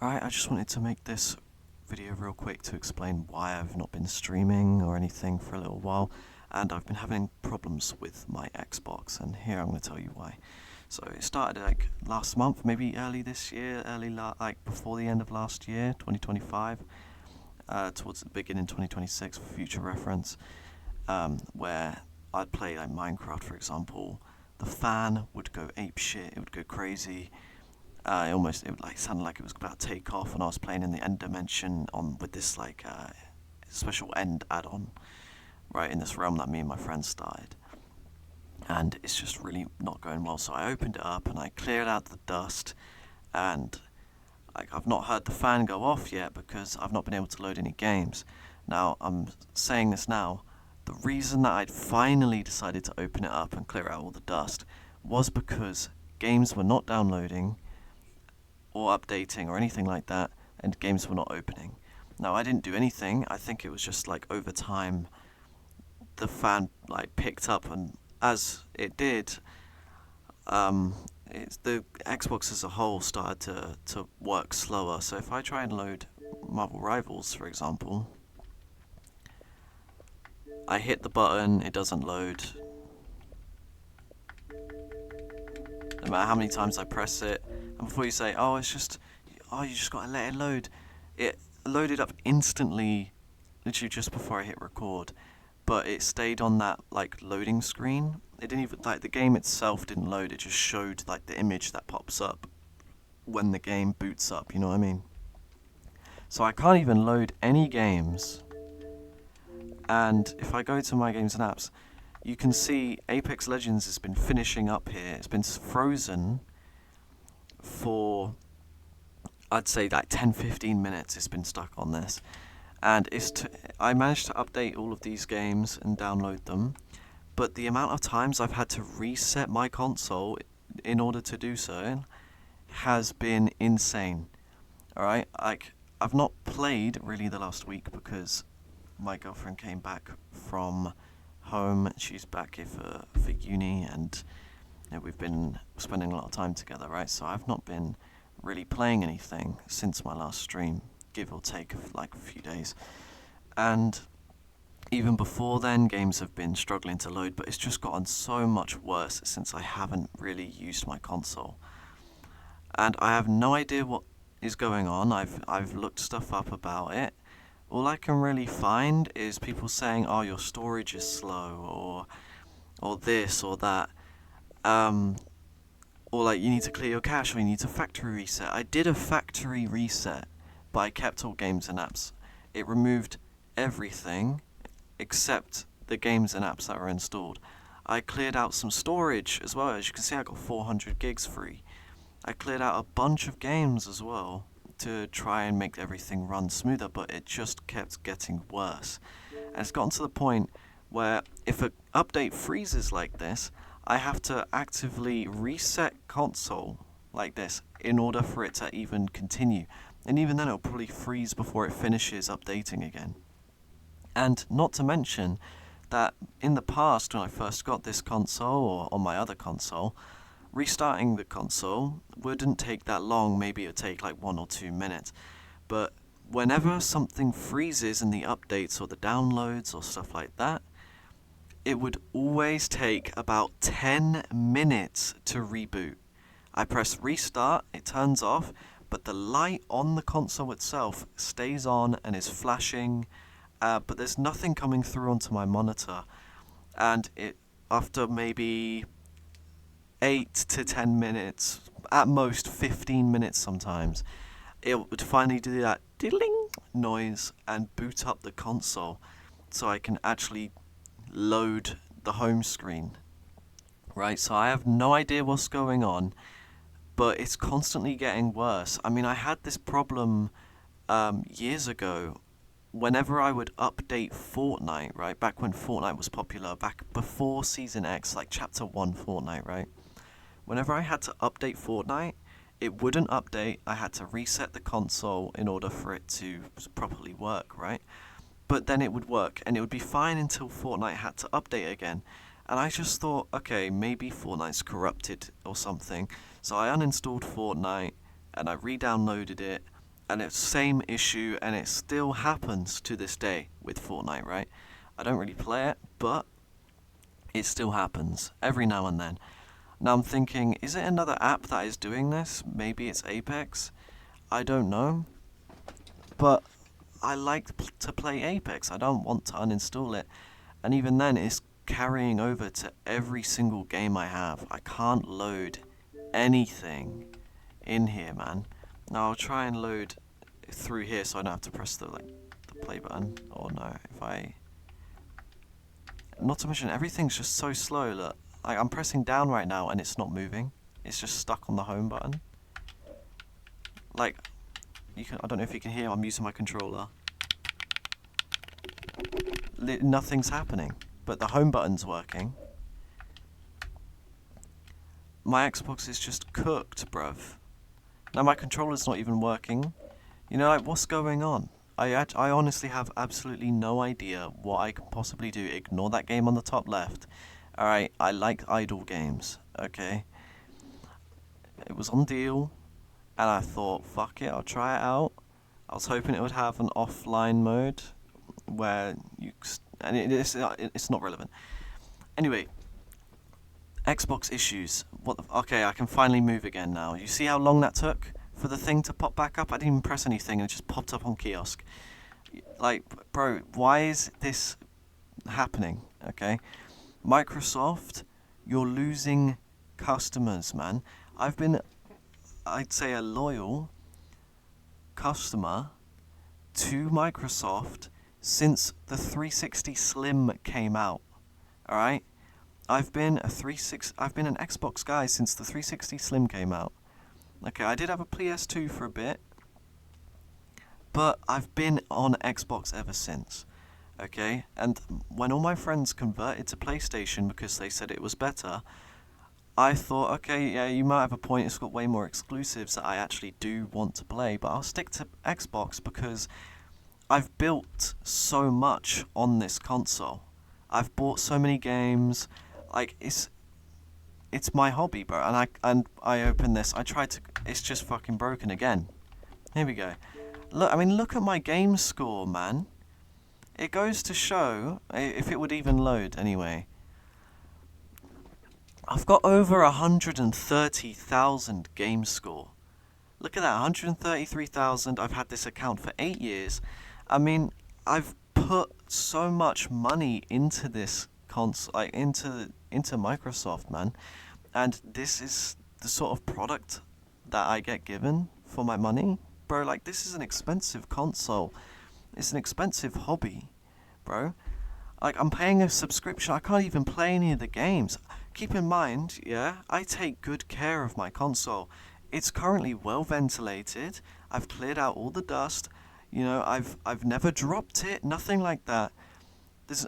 Alright, I just wanted to make this video real quick to explain why I've not been streaming or anything for a little while, and I've been having problems with my Xbox, and here I'm going to tell you why. So it started like last month, maybe early this year, like before the end of last year, 2025, towards the beginning 2026 for future reference, where I'd play like Minecraft, for example. The fan would go ape shit, it would go crazy. It would like sound like it was about to take off, and I was playing in the end dimension on with this special end add-on, right, in this realm that me and my friends started, and it's just really not going well. So I opened it up and I cleared out the dust, and like I've not heard the fan go off yet because I've not been able to load any games. Now I'm saying this now. The reason that I'd finally decided to open it up and clear out all the dust was because games were not downloading or updating or anything like that, and games were not opening. Now I didn't do anything. I think it was just like over time the fan like picked up, and as it did, the Xbox as a whole started to work slower. So if I try and load Marvel Rivals, for example, I hit the button, it doesn't load. No matter how many times I press it, and before you say, you just gotta let it load, it loaded up instantly, literally just before I hit record, but it stayed on that like loading screen. It didn't even, like, the game itself didn't load, it just showed like the image that pops up when the game boots up, you know what I mean? So I can't even load any games, and if I go to my games and apps, you can see Apex Legends has been finishing up here. It's been frozen for, I'd say, like 10-15 minutes. It's been stuck on this, and I managed to update all of these games and download them, but the amount of times I've had to reset my console in order to do so has been insane. Alright, I've not played really the last week because my girlfriend came back from home. She's back here for uni, and we've been spending a lot of time together, right? So I've not been really playing anything since my last stream, give or take like a few days. And even before then, games have been struggling to load, but it's just gotten so much worse since I haven't really used my console. And I have no idea what is going on. I've looked stuff up about it. All I can really find is people saying, "Oh, your storage is slow," or this or that, or like you need to clear your cache, or you need to factory reset. I did a factory reset, but I kept all games and apps. It removed everything except the games and apps that were installed. I cleared out some storage as well. As you can see, I got 400 gigs free. I cleared out a bunch of games as well to try and make everything run smoother, but it just kept getting worse. And it's gotten to the point where if an update freezes like this, I have to actively reset console like this in order for it to even continue. And even then it'll probably freeze before it finishes updating again. And not to mention that in the past, when I first got this console, or on my other console, restarting the console wouldn't take that long. Maybe it would take like 1 or 2 minutes. But whenever something freezes in the updates or the downloads or stuff like that, it would always take about 10 minutes to reboot. I press restart, it turns off, but the light on the console itself stays on and is flashing, but there's nothing coming through onto my monitor. And after maybe 8 to 10 minutes, at most 15 minutes sometimes, it would finally do that diddling noise and boot up the console so I can actually load the home screen. Right, so I have no idea what's going on, but it's constantly getting worse. I mean, I had this problem years ago. Whenever I would update Fortnite, right, back when Fortnite was popular, back before Season X, like Chapter 1 Fortnite, right? Whenever I had to update Fortnite, it wouldn't update. I had to reset the console in order for it to properly work, right? But then it would work, and it would be fine until Fortnite had to update again. And I just thought, okay, maybe Fortnite's corrupted or something. So I uninstalled Fortnite, and I re-downloaded it, And it's same issue, and it still happens to this day with Fortnite, right? I don't really play it, but it still happens every now and then. Now I'm thinking, is it another app that is doing this? Maybe it's Apex. I don't know. But I like to play Apex. I don't want to uninstall it. And even then, it's carrying over to every single game I have. I can't load anything in here, man. Now I'll try and load through here so I don't have to press the play button. Or no, if I... Not to mention, everything's just so slow. Look, I'm pressing down right now and it's not moving. It's just stuck on the home button. Like, I don't know if you can hear, I'm using my controller. Nothing's happening, but the home button's working. My Xbox is just cooked, bruv. Now my controller's not even working. You know, like, what's going on? I honestly have absolutely no idea what I can possibly do. Ignore that game on the top left. Alright, I like idle games, okay? It was on deal, and I thought, fuck it, I'll try it out. I was hoping it would have an offline mode, where you... And it's not relevant. Anyway, Xbox issues. Okay, I can finally move again now. You see how long that took for the thing to pop back up? I didn't even press anything and it just popped up on kiosk. Like, bro, why is this happening? Okay, Microsoft, you're losing customers, man. I've been, I'd say, a loyal customer to Microsoft since the 360 Slim came out. All right, I've been an Xbox guy since the 360 Slim came out. Okay, I did have a PS2 for a bit, but I've been on Xbox ever since. Okay, and when all my friends converted to PlayStation because they said it was better, I thought, okay, yeah, you might have a point, it's got way more exclusives that I actually do want to play, but I'll stick to Xbox because I've built so much on this console. I've bought so many games, like, it's my hobby, bro, and I open this, it's just fucking broken again. Here we go. Look at my game score, man. It goes to show, if it would even load anyway, I've got over 130,000 game score. Look at that, 133,000. I've had this account for 8 years. I mean, I've put so much money into this console, like into Microsoft, man. And this is the sort of product that I get given for my money. Bro, like, this is an expensive console. It's an expensive hobby, bro. Like, I'm paying a subscription. I can't even play any of the games. Keep in mind, yeah, I take good care of my console. It's currently well ventilated. I've cleared out all the dust. You know, I've never dropped it, nothing like that.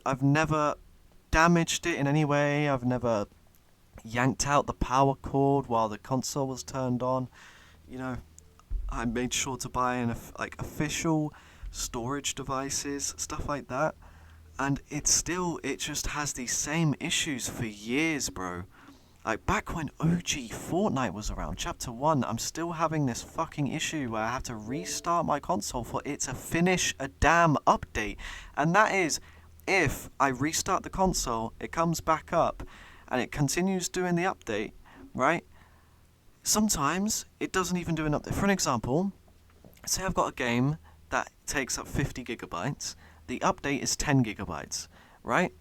I've never damaged it in any way. I've never yanked out the power cord while the console was turned on. You know, I made sure to buy official storage devices, stuff like that. And it just has these same issues for years, bro. Like, back when OG Fortnite was around, Chapter 1, I'm still having this fucking issue where I have to restart my console for it to finish a damn update. And that is, if I restart the console, it comes back up, and it continues doing the update, right? Sometimes it doesn't even do an update. For an example, say I've got a game that takes up 50 gigabytes. The update is 10 gigabytes, right?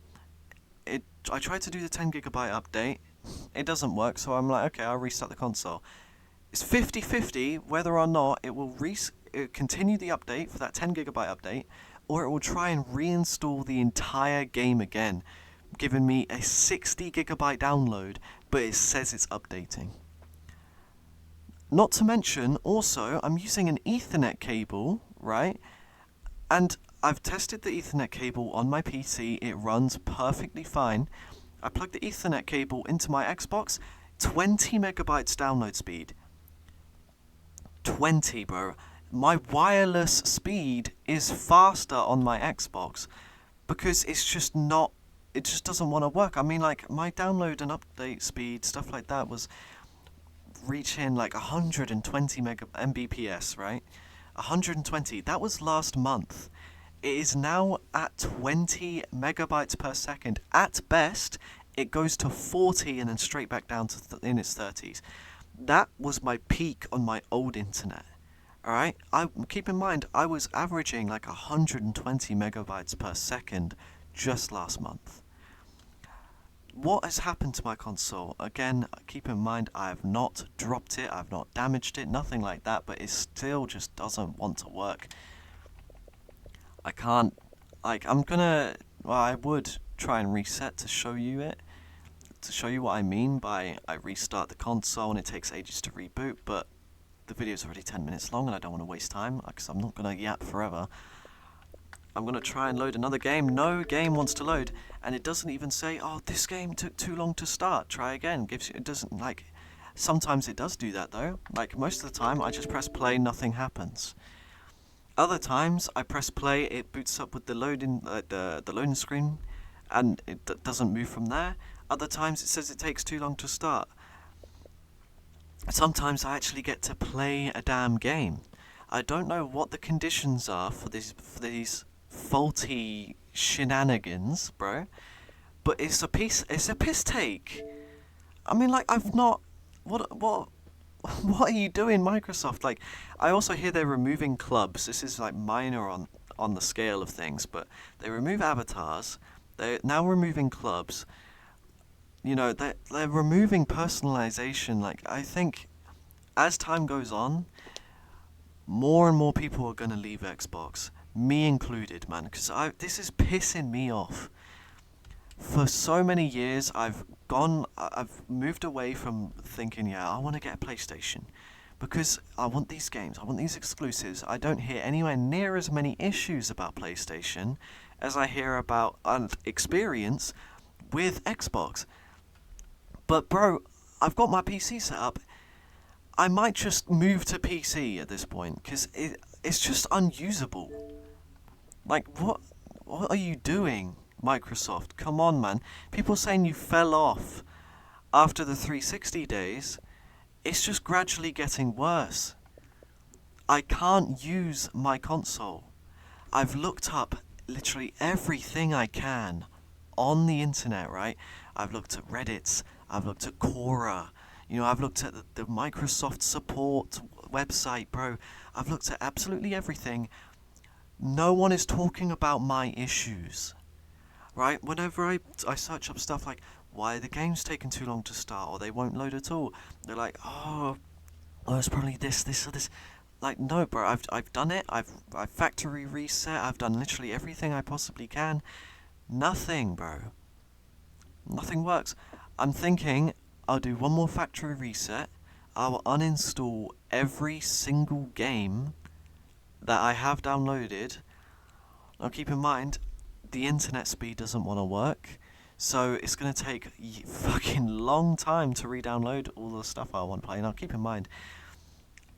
I tried to do the 10 gigabyte update. It doesn't work, so I'm like, okay, I'll restart the console. It's 50-50 whether or not it will continue the update for that 10 gigabyte update, or it will try and reinstall the entire game again, giving me a 60 gigabyte download, but it says it's updating. Not to mention, also, I'm using an Ethernet cable, right? And I've tested the Ethernet cable on my PC. It runs perfectly fine. I plugged the Ethernet cable into my Xbox. 20 megabytes download speed. 20, bro. My wireless speed is faster on my Xbox because it just doesn't want to work. I mean, like, my download and update speed, stuff like that, was reaching like 120 Mbps, right? 120. That was last month. It is now at 20 megabytes per second. At best, it goes to 40 and then straight back down to in its 30s. That was my peak on my old internet. Alright? Keep in mind, I was averaging like 120 megabytes per second just last month. What has happened to my console? Again, keep in mind, I have not dropped it, I've not damaged it, nothing like that, but it still just doesn't want to work. I can't, like, I would try and reset to show you it, to show you what I mean by I restart the console and it takes ages to reboot, but the video's already 10 minutes long and I don't want to waste time, because I'm not going to yap forever. I'm going to try and load another game. No game wants to load, and it doesn't even say, oh, this game took too long to start, try again. It doesn't, like, sometimes it does do that though. Like, most of the time I just press play, nothing happens. Other times I press play, it boots up with the loading, the loading screen, and it doesn't move from there. Other times it says it takes too long to start. Sometimes I actually get to play a damn game. I don't know what the conditions are for these faulty shenanigans, bro. But it's a piss take. I mean, like, what are you doing, Microsoft? Like, I also hear they're removing clubs. This is like minor on the scale of things, but they remove avatars. They're now removing clubs. You know, they're removing personalization. Like, I think as time goes on, more and more people are going to leave Xbox, me included, man, because this is pissing me off. For so many years, I've moved away from thinking, yeah, I want to get a PlayStation, because I want these games, I want these exclusives. I don't hear anywhere near as many issues about PlayStation as I hear about and experience with Xbox. But bro, I've got my PC set up. I might just move to PC at this point, because it's just unusable. Like, what are you doing, Microsoft? Come on, man. People saying you fell off after the 360 days. It's just gradually getting worse. I can't use my console. I've looked up literally everything I can on the internet, right? I've looked at Reddit, I've looked at Quora, you know, I've looked at the Microsoft support website, bro. I've looked at absolutely everything. No one is talking about my issues, right? Whenever I search up stuff like, why are the games taking too long to start, or they won't load at all, they're like, oh, it's probably this or this. Like, no, bro, I've done it. I've factory reset. I've done literally everything I possibly can. Nothing, bro. Nothing works. I'm thinking I'll do one more factory reset. I'll uninstall every single game that I have downloaded. Now keep in mind, the internet speed doesn't want to work, so it's going to take fucking long time to re-download all the stuff I want to play. Now keep in mind,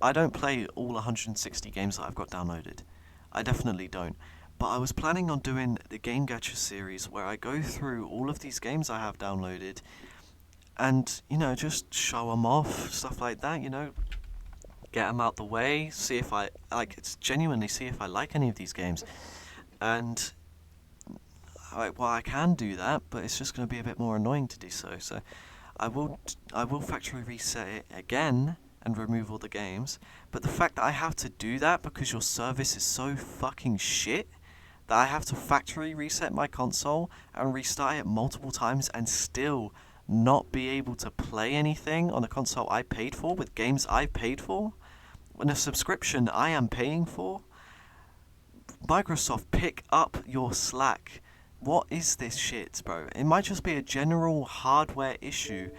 I don't play all 160 games that I've got downloaded. I definitely don't. But I was planning on doing the Game Gacha series where I go through all of these games I have downloaded and, you know, just show them off, stuff like that, you know, get them out the way, see if I, like, it's genuinely see if I like any of these games. And, I can do that, but it's just going to be a bit more annoying to do so. So I will factory reset it again and remove all the games. But the fact that I have to do that because your service is so fucking shit, that I have to factory reset my console and restart it multiple times and still not be able to play anything on a console I paid for with games I paid for, when a subscription I am paying for. Microsoft, pick up your slack. What is this shit, bro? It might just be a general hardware issue,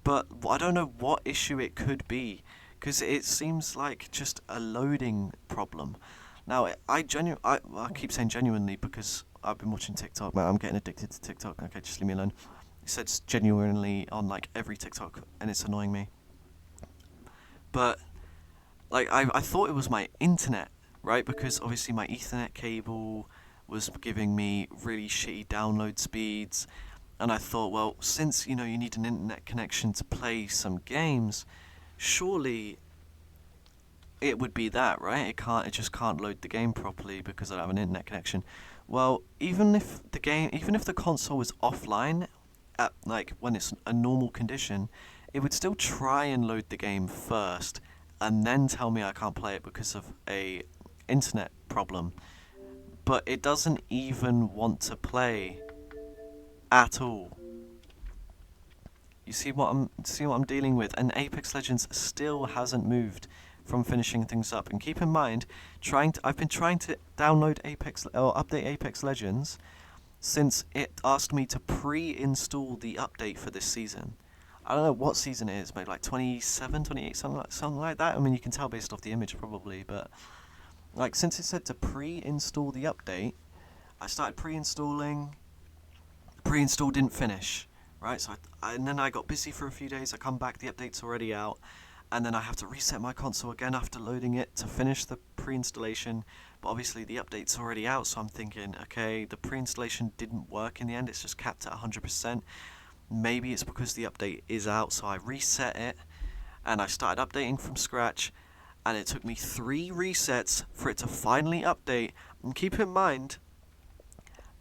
but I don't know what issue it could be, because it seems like just a loading problem. Now, I keep saying genuinely because I've been watching TikTok, man. I'm getting addicted to TikTok. Okay, just leave me alone. It says genuinely on like every TikTok, and it's annoying me. But like, I thought it was my internet, right? Because obviously my Ethernet cable was giving me really shitty download speeds, and I thought, well, since, you know, you need an internet connection to play some games, surely it would be that, right? It just can't load the game properly because I don't have an internet connection. Well, even if the console is offline, at like when it's a normal condition, it would still try and load the game first, and then tell me I can't play it because of a internet problem. But it doesn't even want to play at all. You see what I'm dealing with, and Apex Legends still hasn't moved from finishing things up. And keep in mind, I've been trying to download Apex or update Apex Legends since it asked me to pre-install the update for this season. I don't know what season it is, maybe like 27, 28, something like that. I mean, you can tell based off the image probably, but like since it said to pre-install the update, I started pre-installing. Pre-install didn't finish, right? And then I got busy for a few days. I come back, the update's already out, and then I have to reset my console again after loading it to finish the pre-installation. But obviously the update's already out, so I'm thinking, okay, the pre-installation didn't work in the end. It's just capped at 100%. Maybe it's because the update is out, so I reset it, and I started updating from scratch, and it took me 3 resets for it to finally update. And keep in mind,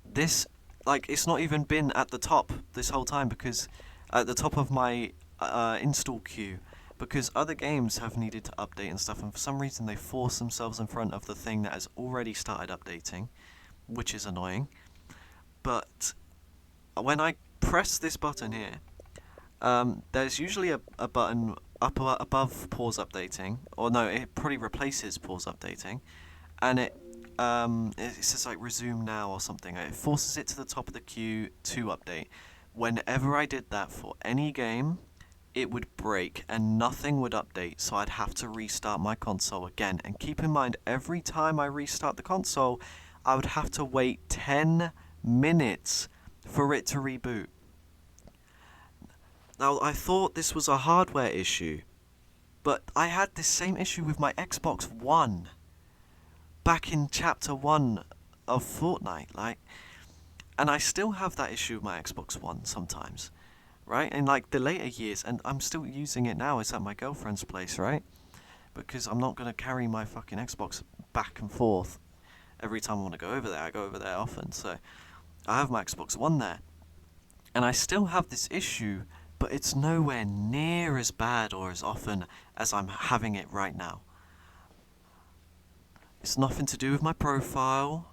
this, like, it's not even been at the top this whole time, because at the top of my install queue, because other games have needed to update and stuff, and for some reason they force themselves in front of the thing that has already started updating, which is annoying. But when I press this button here, there's usually a button up above pause updating, or no, it probably replaces pause updating, and it says like resume now or something. It forces it to the top of the queue to update. Whenever I did that for any game, it would break and nothing would update, so I'd have to restart my console again. And keep in mind, every time I restart the console, I would have to wait 10 minutes for it to reboot. Now, I thought this was a hardware issue, but I had this same issue with my Xbox One back in Chapter 1 of Fortnite, like, and I still have that issue with my Xbox One sometimes, right? In like the later years, and I'm still using it now. It's at my girlfriend's place, right? Because I'm not going to carry my fucking Xbox back and forth every time I want to go over there. I go over there often, so I have my Xbox One there. And I still have this issue, but it's nowhere near as bad or as often as I'm having it right now. It's nothing to do with my profile.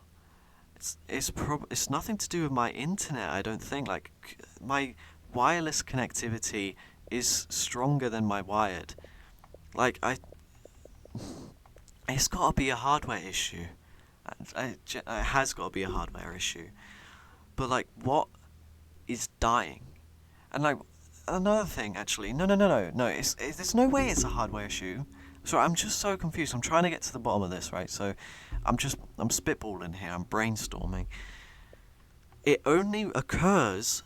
It's nothing to do with my internet, I don't think. Like, my wireless connectivity is stronger than my wired. Like, it's got to be a hardware issue. It has got to be a hardware issue. But, like, what is dying? And, like, another thing, actually, no, there's no way it's a hardware issue. Sorry, I'm just so confused. I'm trying to get to the bottom of this, right? So, I'm spitballing here. I'm brainstorming. It only occurs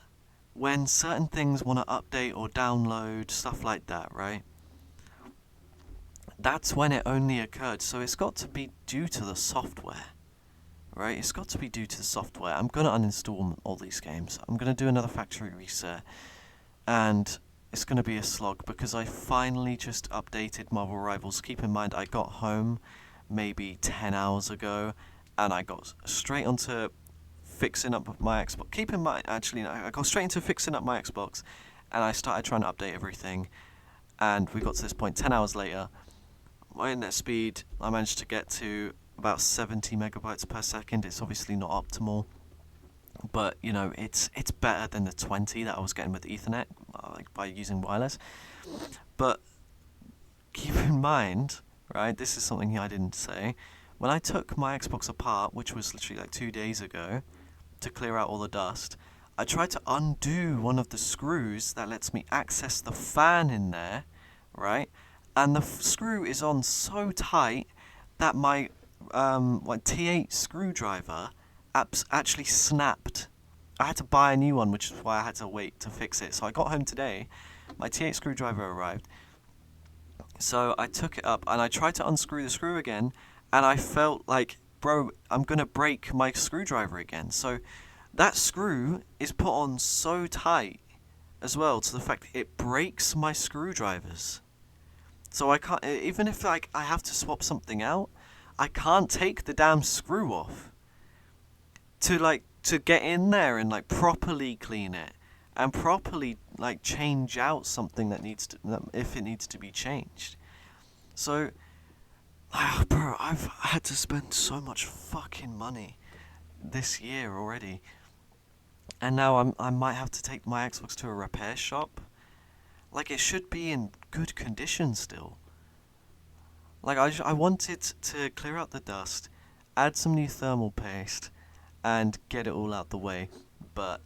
when certain things want to update or download, stuff like that, right? That's when it only occurred. So it's got to be due to the software, right? It's got to be due to the software. I'm going to uninstall all these games. I'm going to do another factory reset. And it's going to be a slog because I finally just updated Marvel Rivals. Keep in mind, I got home maybe 10 hours ago, and I got straight onto fixing up my Xbox. Keep in mind, actually, no, I got straight into fixing up my Xbox, and I started trying to update everything, and we got to this point 10 hours later. My internet speed, I managed to get to about 70 megabytes per second. It's obviously not optimal, but you know, it's better than the 20 that I was getting with Ethernet, like by using wireless. But keep in mind, right, this is something I didn't say. When I took my Xbox apart, which was literally like 2 days ago, to clear out all the dust, I tried to undo one of the screws that lets me access the fan in there, right? And the screw is on so tight that my T8 screwdriver actually snapped. I had to buy a new one, which is why I had to wait to fix it. So I got home today, my T8 screwdriver arrived, so I took it up and I tried to unscrew the screw again, and I felt like, bro, I'm going to break my screwdriver again. So that screw is put on so tight as well, to the fact that it breaks my screwdrivers. So I can't, even if like I have to swap something out, I can't take the damn screw off to get in there and like properly clean it and properly like change out something that needs to, if it needs to be changed. So, bro, I've had to spend so much fucking money this year already, and now I might have to take my Xbox to a repair shop. Like, it should be in good condition still. Like, I wanted to clear out the dust, add some new thermal paste, and get it all out the way. But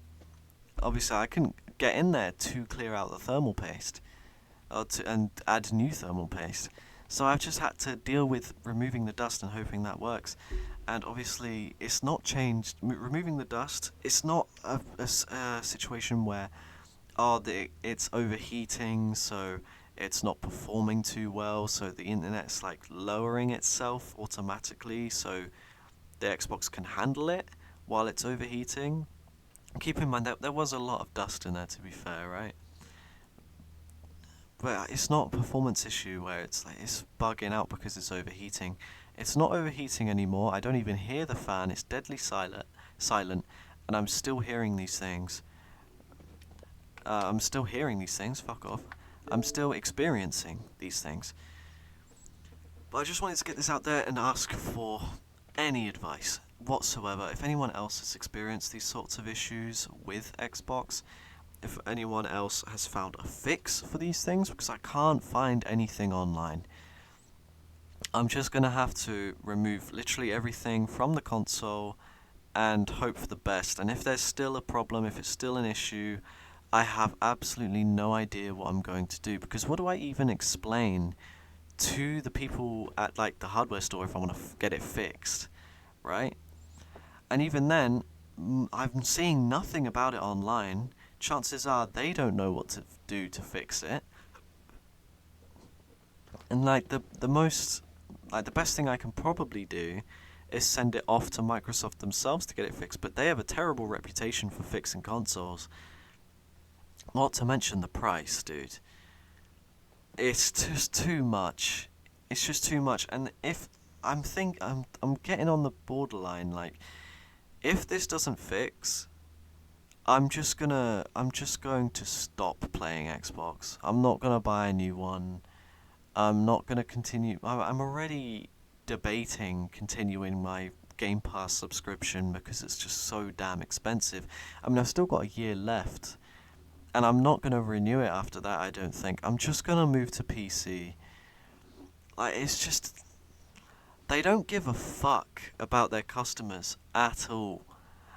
obviously, I couldn't get in there to clear out the thermal paste, and add new thermal paste. So I've just had to deal with removing the dust and hoping that works. And obviously, it's not changed. Removing the dust, it's not a situation where, it's overheating, so it's not performing too well, so the internet's like lowering itself automatically, so the Xbox can handle it while it's overheating. Keep in mind that there was a lot of dust in there, to be fair, right? But it's not a performance issue where it's like it's bugging out because it's overheating. It's not overheating anymore. I don't even hear the fan. It's deadly silent, and I'm still hearing these things. I'm still hearing these things. Fuck off. I'm still experiencing these things. But I just wanted to get this out there and ask for any advice whatsoever. If anyone else has experienced these sorts of issues with Xbox, if anyone else has found a fix for these things, because I can't find anything online. I'm just going to have to remove literally everything from the console and hope for the best. And if there's still a problem, if it's still an issue, I have absolutely no idea what I'm going to do, because what do I even explain to the people at like the hardware store if I want to get it fixed, right? And even then, I'm seeing nothing about it online. Chances are they don't know what to do to fix it. And like the best thing I can probably do is send it off to Microsoft themselves to get it fixed, but they have a terrible reputation for fixing consoles. Not to mention the price, dude. It's just too much. It's just too much. And if I'm getting on the borderline, like, if this doesn't fix, I'm just going to stop playing Xbox. I'm not gonna buy a new one. I'm not gonna continue. I'm already debating continuing my Game Pass subscription because it's just so damn expensive. I mean, I've still got a year left, and I'm not gonna renew it after that, I don't think. I'm just gonna move to PC. Like, it's just, they don't give a fuck about their customers at all.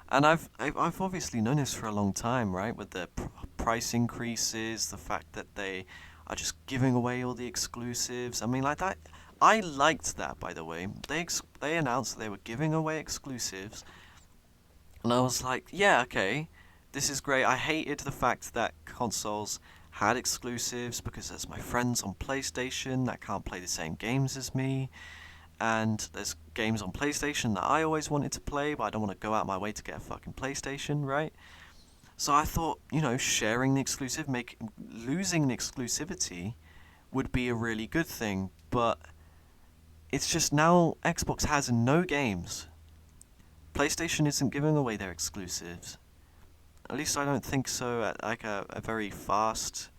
And I've obviously known this for a long time, right? With the price increases, the fact that they are just giving away all the exclusives. I mean, like that. I liked that, by the way. They announced that they were giving away exclusives, and I was like, yeah, okay, this is great. I hated the fact that consoles had exclusives because there's my friends on PlayStation that can't play the same games as me, and there's games on PlayStation that I always wanted to play, but I don't want to go out my way to get a fucking PlayStation, right? So I thought, sharing the exclusive, losing the exclusivity would be a really good thing, but it's just now Xbox has no games. PlayStation isn't giving away their exclusives. At least I don't think so at like a very fast.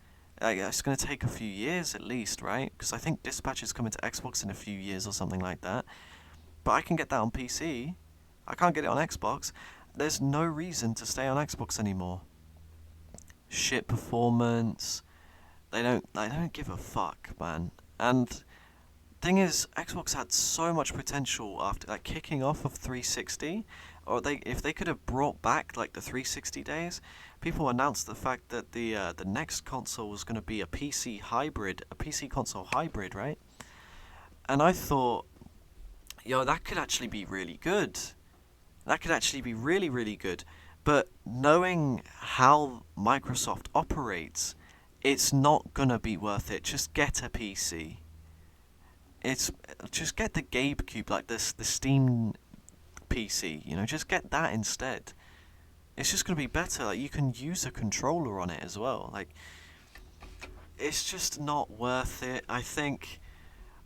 It's going to take a few years at least, right? Because I think Dispatch is coming to Xbox in a few years or something like that. But I can get that on PC. I can't get it on Xbox. There's no reason to stay on Xbox anymore. Shit performance. They don't give a fuck, man. And thing is, Xbox had so much potential after like kicking off of 360, or if they could have brought back like the 360 days. People announced the fact that the next console was going to be a PC console hybrid, right? And I thought, that could actually be really good. That could actually be really, really good. But knowing how Microsoft operates, it's not gonna be worth it. Just get a PC. Just get the GameCube, like the Steam PC. Just get that instead. It's just gonna be better. Like, you can use a controller on it as well. Like, it's just not worth it. I think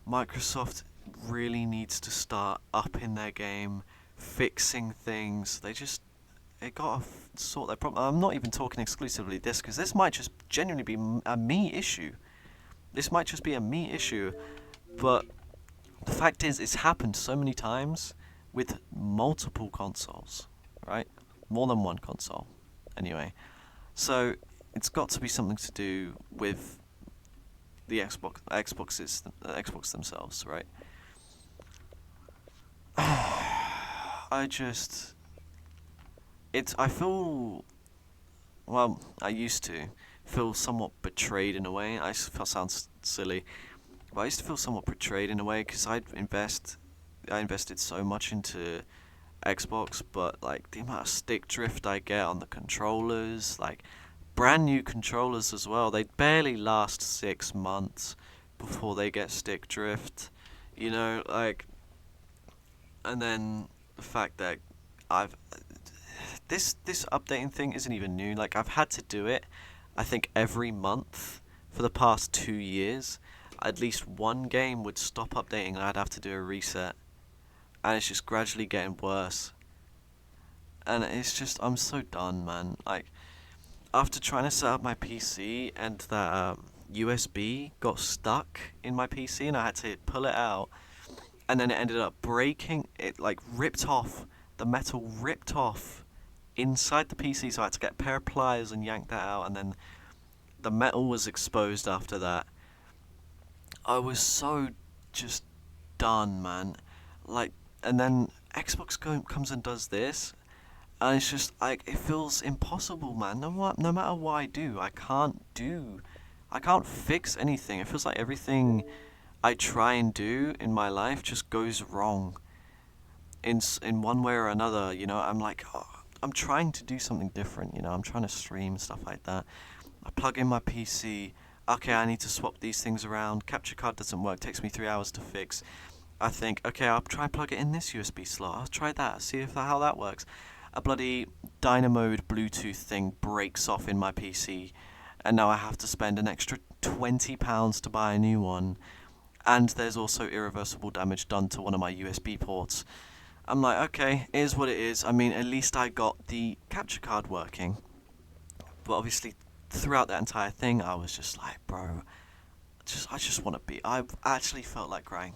Microsoft really needs to start upping their game, fixing things. They gotta sort their problem. I'm not even talking exclusively this, because this might just genuinely be a me issue. This might just be a me issue, but the fact is, it's happened so many times with multiple consoles, right? More than one console, anyway. So it's got to be something to do with the Xbox themselves, right? I just, I feel, well, I used to feel somewhat betrayed in a way. Sounds silly, but I used to feel somewhat betrayed in a way because I invested so much into Xbox, but like the amount of stick drift I get on the controllers, like brand new controllers as well, they barely last 6 months before they get stick drift, like, and then the fact that I've this updating thing isn't even new. Like I've had to do it, I think every month for the past 2 years. At least one game would stop updating and I'd have to do a reset, and it's just gradually getting worse. And it's just I'm so done, man. Like after trying to set up my PC and that USB got stuck in my PC and I had to pull it out, and then it ended up breaking. It like ripped off the metal, ripped off inside the PC, so I had to get a pair of pliers and yank that out, and then the metal was exposed after that. I was so just done, man. Like, and then comes and does this, and it's just like it feels impossible, man. No matter what I can't fix anything. It feels like everything I try and do in my life just goes wrong in one way or another. I'm like, oh, I'm trying to do something different. I'm trying to stream stuff like that. I plug in my PC. Okay, I need to swap these things around. Capture card doesn't work. Takes me 3 hours to fix. I think, okay, I'll try and plug it in this USB slot. I'll try that. See how that works. A bloody Dynamode Bluetooth thing breaks off in my PC, and now I have to spend an extra £20 to buy a new one. And there's also irreversible damage done to one of my USB ports. I'm like, okay, it is what it is. I mean, at least I got the capture card working. But obviously, throughout that entire thing, I was just like, bro, I just want to be. I actually felt like crying.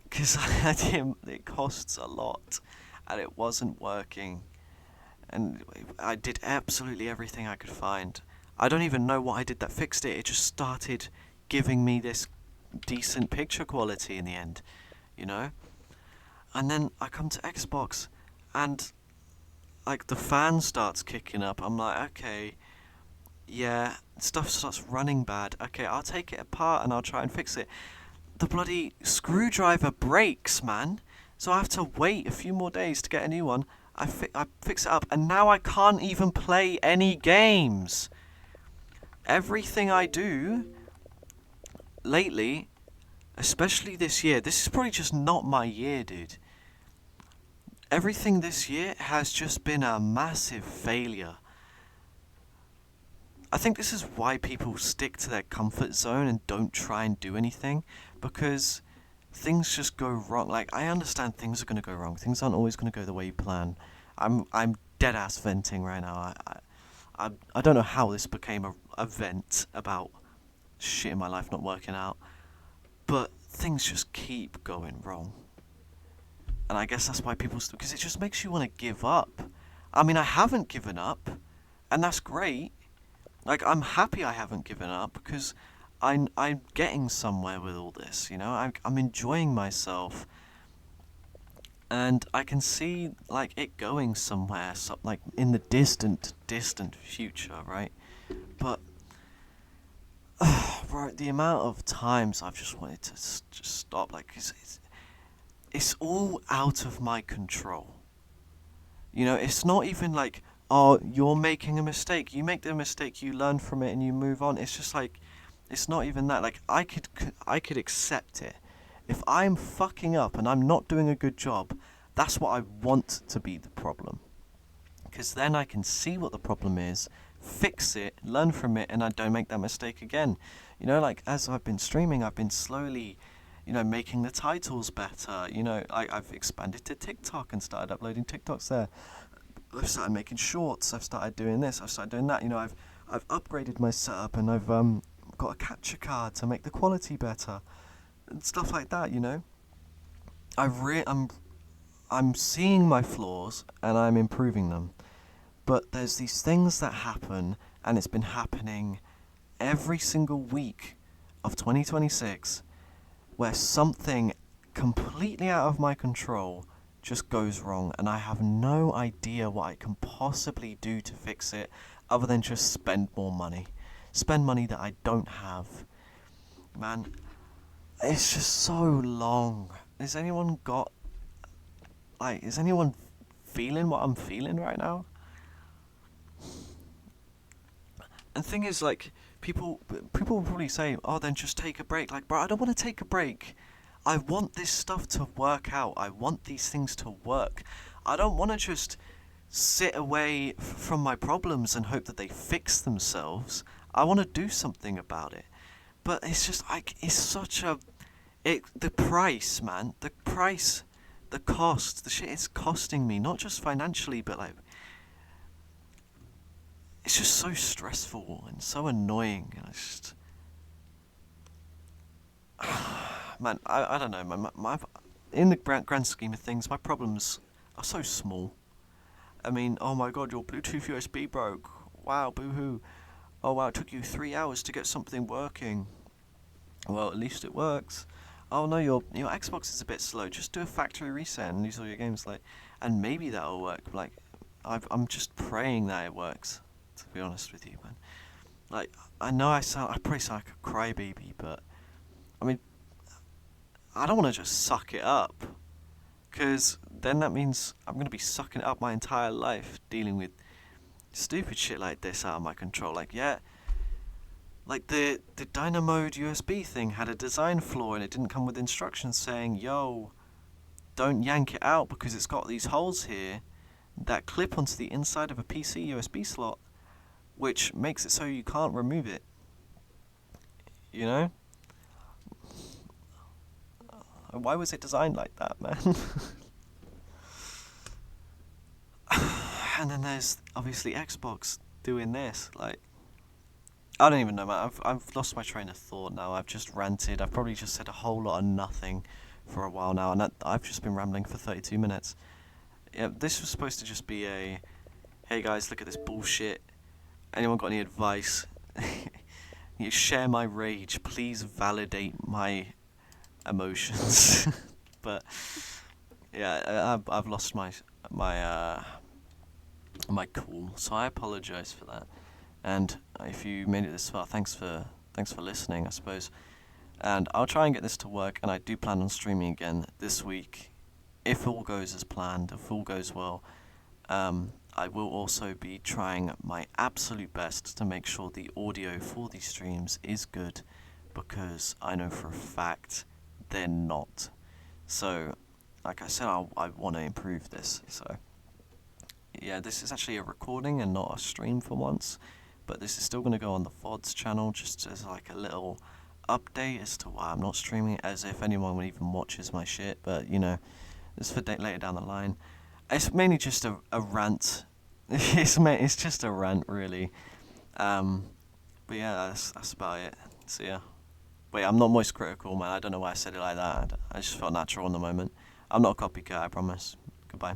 Because it costs a lot, and it wasn't working. And I did absolutely everything I could find. I don't even know what I did that fixed it. It just started giving me this decent picture quality in the end, you know? And then I come to Xbox, and like the fan starts kicking up. I'm like, okay, yeah, stuff starts running bad. Okay, I'll take it apart and I'll try and fix it. The bloody screwdriver breaks, man. So I have to wait a few more days to get a new one. I fix it up, and now I can't even play any games. Everything I do lately, especially this year, this is probably just not my year, dude. Everything this year has just been a massive failure. I think this is why people stick to their comfort zone and don't try and do anything, because things just go wrong. Like, I understand things are going to go wrong. Things aren't always going to go the way you plan. I'm dead ass venting right now. I don't know how this became a vent about shit in my life not working out, but things just keep going wrong. And I guess that's why people because it just makes you want to give up. I mean, I haven't given up, and that's great. Like, I'm happy I haven't given up, because I'm getting somewhere with all this, I'm enjoying myself, and I can see like it going somewhere, like in the distant future, right? But right, the amount of times I've just wanted to just stop, like, it's all out of my control. It's not even like, oh, you're making a mistake. You make the mistake, you learn from it, and you move on. It's just like, it's not even that. Like, I could accept it. If I'm fucking up and I'm not doing a good job, that's what I want to be the problem. Because then I can see what the problem is, fix it, learn from it, and I don't make that mistake again. Like as I've been streaming, I've been slowly, making the titles better. I've expanded to TikTok and started uploading TikToks there. I've started making shorts. I've started doing this. I've started doing that. I've upgraded my setup, and I've got a capture card to make the quality better and stuff like that. I'm seeing my flaws and I'm improving them. But there's these things that happen, and it's been happening every single week of 2026, where something completely out of my control just goes wrong, and I have no idea what I can possibly do to fix it other than just spend more money. Spend money that I don't have. Man, it's just so long. Is anyone feeling what I'm feeling right now? And the thing is, like, people will probably say, oh, then just take a break. Like, bro, I don't want to take a break. I want this stuff to work out. I want these things to work. I don't want to just sit away from my problems and hope that they fix themselves. I want to do something about it. But it's just, like, it's such a... the price, man. The price, the cost, the shit is costing me. Not just financially, but, like... It's just so stressful and so annoying. And it's just... Man, I don't know, man. In the grand scheme of things, my problems are so small. I mean, oh my god, your Bluetooth USB broke. Wow, boo-hoo. Oh wow, it took you 3 hours to get something working. Well, at least it works. Oh no, your Xbox is a bit slow. Just do a factory reset and use all your games, like, and maybe that'll work. Like, I'm just praying that it works. To be honest with you, man. Like, I know I probably sound like a crybaby, but I mean, I don't want to just suck it up, because then that means I'm going to be sucking it up my entire life, dealing with stupid shit like this out of my control. Like, yeah, like the Dynamode USB thing had a design flaw, and it didn't come with instructions saying, yo, don't yank it out because it's got these holes here that clip onto the inside of a PC USB slot, which makes it so you can't remove it. Why was it designed like that, man? And then there's obviously Xbox doing this. Like, I don't even know, man. I've lost my train of thought now. I've just ranted. I've probably just said a whole lot of nothing for a while now, and I've just been rambling for 32 minutes. Yeah, this was supposed to just be a, hey guys, look at this bullshit. Anyone got any advice? You share my rage. Please validate my emotions. But yeah, I've lost my cool, so I apologize for that. And if you made it this far, thanks for listening, I suppose. And I'll try and get this to work, and I do plan on streaming again this week, if all goes as planned, if all goes well. I will also be trying my absolute best to make sure the audio for these streams is good, because I know for a fact they're not. So, like I said, I want to improve this. So, yeah, this is actually a recording and not a stream for once, but this is still going to go on the VODs channel, just as like a little update as to why I'm not streaming it, as if anyone even watches my shit. But it's for later down the line. It's mainly just a rant. It's just a rant, really. But yeah, that's about it. So yeah. Wait, I'm not moist critical, man. I don't know why I said it like that. I just felt natural in the moment. I'm not a copycat, I promise. Goodbye.